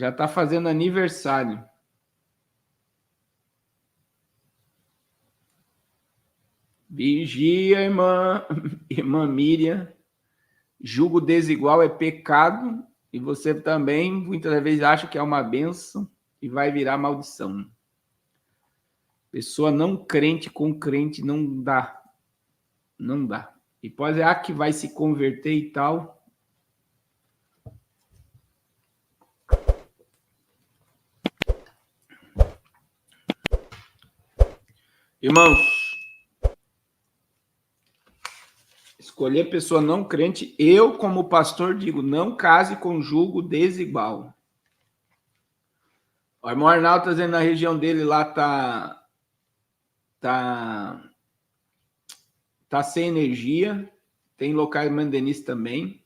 Já está fazendo aniversário. Vigia, irmã Miriam. Julgo desigual é pecado e você também muitas vezes acha que é uma bênção e vai virar maldição. Pessoa não crente com crente não dá. Não dá. E pode ser que vai se converter e tal. Irmãos, escolher pessoa não crente, eu como pastor digo, não case com julgo desigual. O irmão Arnaldo está dizendo na região dele lá tá sem energia, tem locais mandenistas também.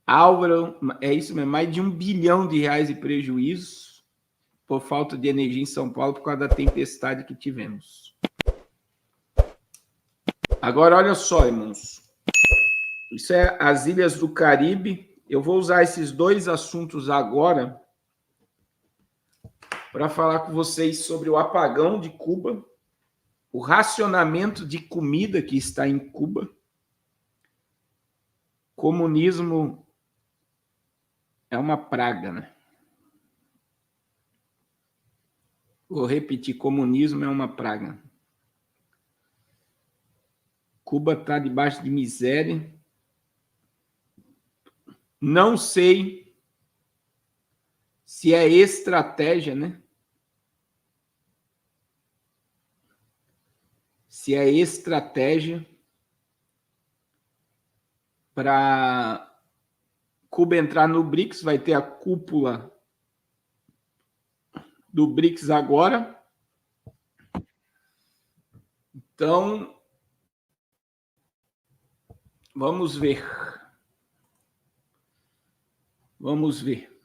Álvaro, é isso mesmo, mais de R$1 bilhão de prejuízos por falta de energia em São Paulo por causa da tempestade que tivemos. Agora, olha só, irmãos. Isso é as Ilhas do Caribe. Eu vou usar esses dois assuntos agora para falar com vocês sobre o apagão de Cuba, o racionamento de comida que está em Cuba, comunismo é uma praga, né? Vou repetir, comunismo é uma praga. Cuba está debaixo de miséria. Não sei se é estratégia, né? Se é estratégia para Cuba entrar no BRICS, vai ter a cúpula do BRICS agora. Então, vamos ver. Vamos ver.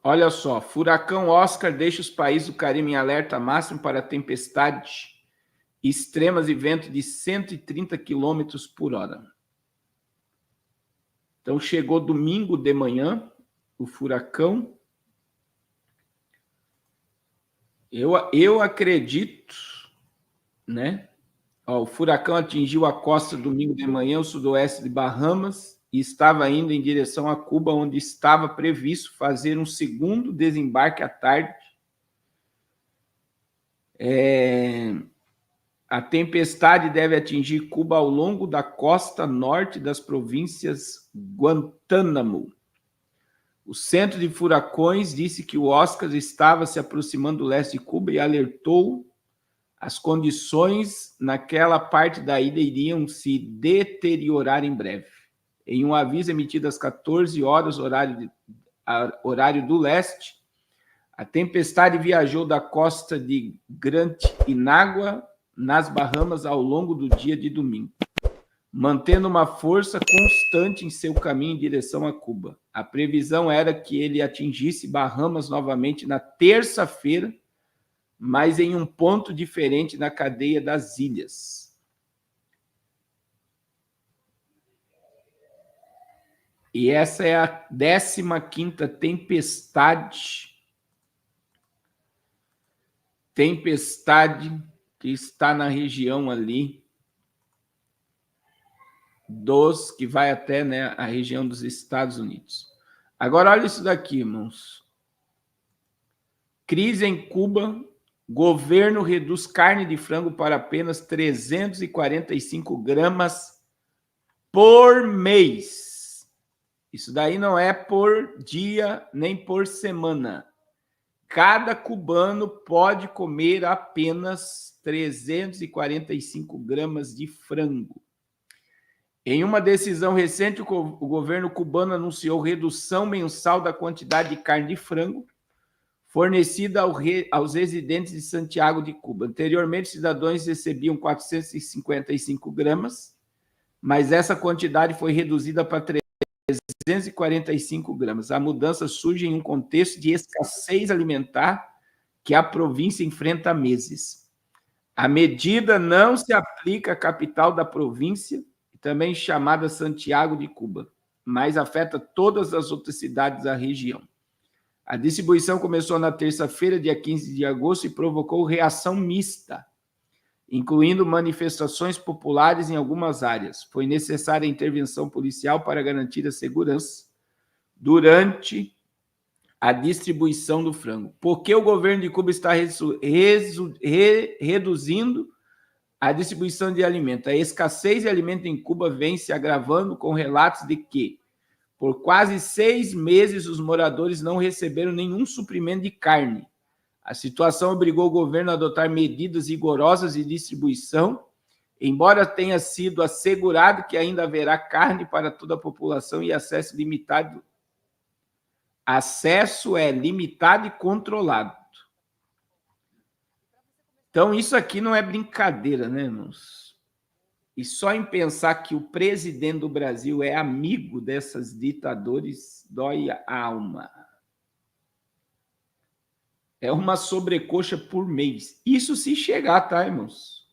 Olha só, furacão Oscar deixa os países do Caribe em alerta máximo para tempestades extremas e vento de 130 km por hora. Então, chegou domingo de manhã, o furacão. Eu acredito, né? Ó, o furacão atingiu a costa domingo de manhã, o sudoeste de Bahamas, e estava indo em direção a Cuba, onde estava previsto fazer um segundo desembarque à tarde. A tempestade deve atingir Cuba ao longo da costa norte das províncias Guantánamo. O Centro de Furacões disse que o Oscar estava se aproximando do leste de Cuba e alertou as condições naquela parte da ilha iriam se deteriorar em breve. Em um aviso emitido às 14 horas, horário do leste, a tempestade viajou da costa de Grand Inágua, nas Bahamas, ao longo do dia de domingo, mantendo uma força constante em seu caminho em direção a Cuba. A previsão era que ele atingisse Bahamas novamente na terça-feira, mas em um ponto diferente na cadeia das ilhas. E essa é a 15ª tempestade que está na região ali que vai até, né, a região dos Estados Unidos. Agora, olha isso daqui, irmãos. Crise em Cuba. Governo reduz carne de frango para apenas 345 gramas por mês. Isso daí não é por dia nem por semana. Cada cubano pode comer apenas 345 gramas de frango. Em uma decisão recente, o governo cubano anunciou redução mensal da quantidade de carne de frango fornecida aos residentes de Santiago de Cuba. Anteriormente, cidadãos recebiam 455 gramas, mas essa quantidade foi reduzida para 345 gramas. A mudança surge em um contexto de escassez alimentar que a província enfrenta há meses. A medida não se aplica à capital da província, também chamada Santiago de Cuba. mas afeta todas as outras cidades da região. A distribuição começou na terça-feira, dia 15 de agosto, e provocou reação mista, incluindo manifestações populares em algumas áreas. Foi necessária a intervenção policial para garantir a segurança durante a distribuição do frango. Por que o governo de Cuba está reduzindo a distribuição de alimentos? A escassez de alimentos em Cuba vem se agravando com relatos de que, por quase 6 meses, os moradores não receberam nenhum suprimento de carne. A situação obrigou o governo a adotar medidas rigorosas de distribuição, embora tenha sido assegurado que ainda haverá carne para toda a população e acesso limitado. Acesso é limitado e controlado. Então, isso aqui não é brincadeira, né, irmãos? E só em pensar que o presidente do Brasil é amigo dessas ditadores, dói a alma. É uma sobrecoxa por mês. Isso se chegar, tá, irmãos?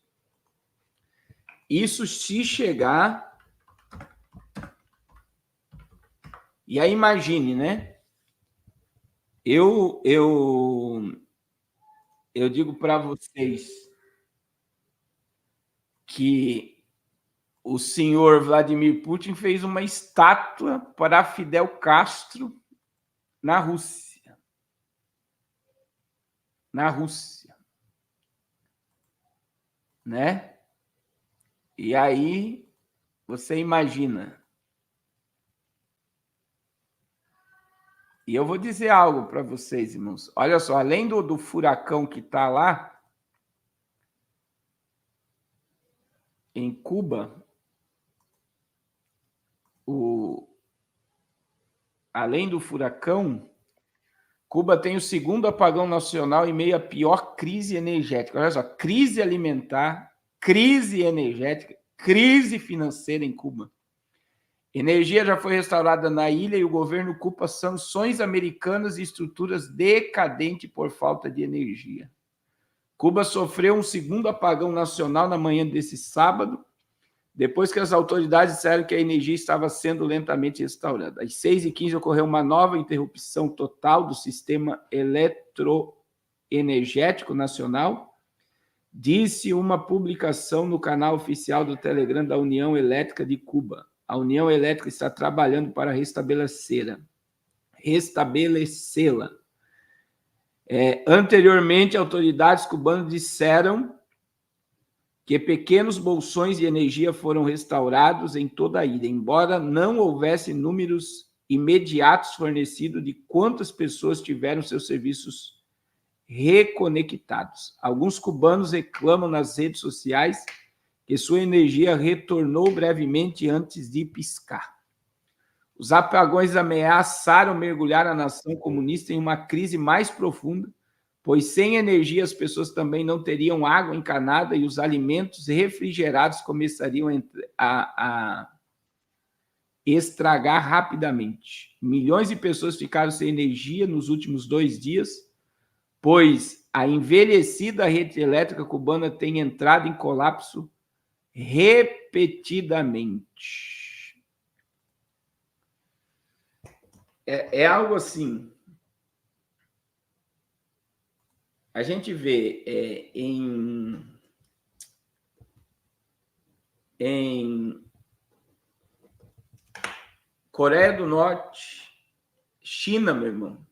Isso se chegar. E aí imagine, né? Eu digo para vocês que o senhor Vladimir Putin fez uma estátua para Fidel Castro na Rússia. Na Rússia. Né? E aí, você imagina. E eu vou dizer algo para vocês, irmãos. Olha só, além do furacão que está lá, em Cuba, além do furacão, Cuba tem o segundo apagão nacional em meio à pior crise energética. Olha só, crise alimentar, crise energética, crise financeira em Cuba. Energia já foi restaurada na ilha e o governo culpa sanções americanas e estruturas decadentes por falta de energia. Cuba sofreu um segundo apagão nacional na manhã desse sábado, depois que as autoridades disseram que a energia estava sendo lentamente restaurada. Às 6h15 ocorreu uma nova interrupção total do sistema eletroenergético nacional, disse uma publicação no canal oficial do Telegram da União Elétrica de Cuba. A União Elétrica está trabalhando para restabelecê-la. Anteriormente, autoridades cubanas disseram que pequenos bolsões de energia foram restaurados em toda a ilha, embora não houvesse números imediatos fornecidos de quantas pessoas tiveram seus serviços reconectados. Alguns cubanos reclamam nas redes sociais que sua energia retornou brevemente antes de piscar. Os apagões ameaçaram mergulhar a nação comunista em uma crise mais profunda, pois sem energia as pessoas também não teriam água encanada e os alimentos refrigerados começariam a estragar rapidamente. Milhões de pessoas ficaram sem energia nos últimos 2 dias, pois a envelhecida rede elétrica cubana tem entrado em colapso repetidamente. É algo assim. A gente vê em Coreia do Norte, China, meu irmão.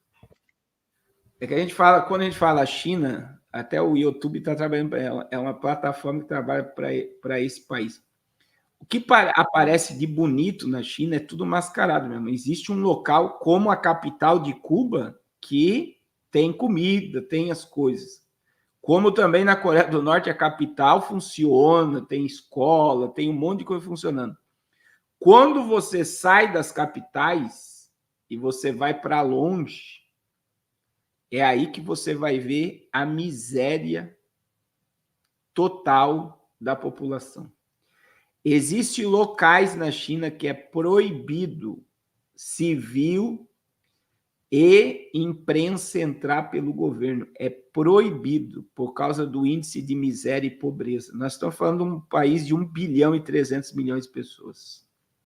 É que quando a gente fala China, até o YouTube está trabalhando para ela. É uma plataforma que trabalha para esse país. O que aparece de bonito na China é tudo mascarado mesmo. Existe um local como a capital de Cuba que tem comida, tem as coisas. Como também na Coreia do Norte, a capital funciona, tem escola, tem um monte de coisa funcionando. Quando você sai das capitais e você vai para longe, é aí que você vai ver a miséria total da população. Existem locais na China que é proibido civil e imprensa entrar pelo governo. É proibido por causa do índice de miséria e pobreza. Nós estamos falando de um país de 1,3 bilhão de pessoas.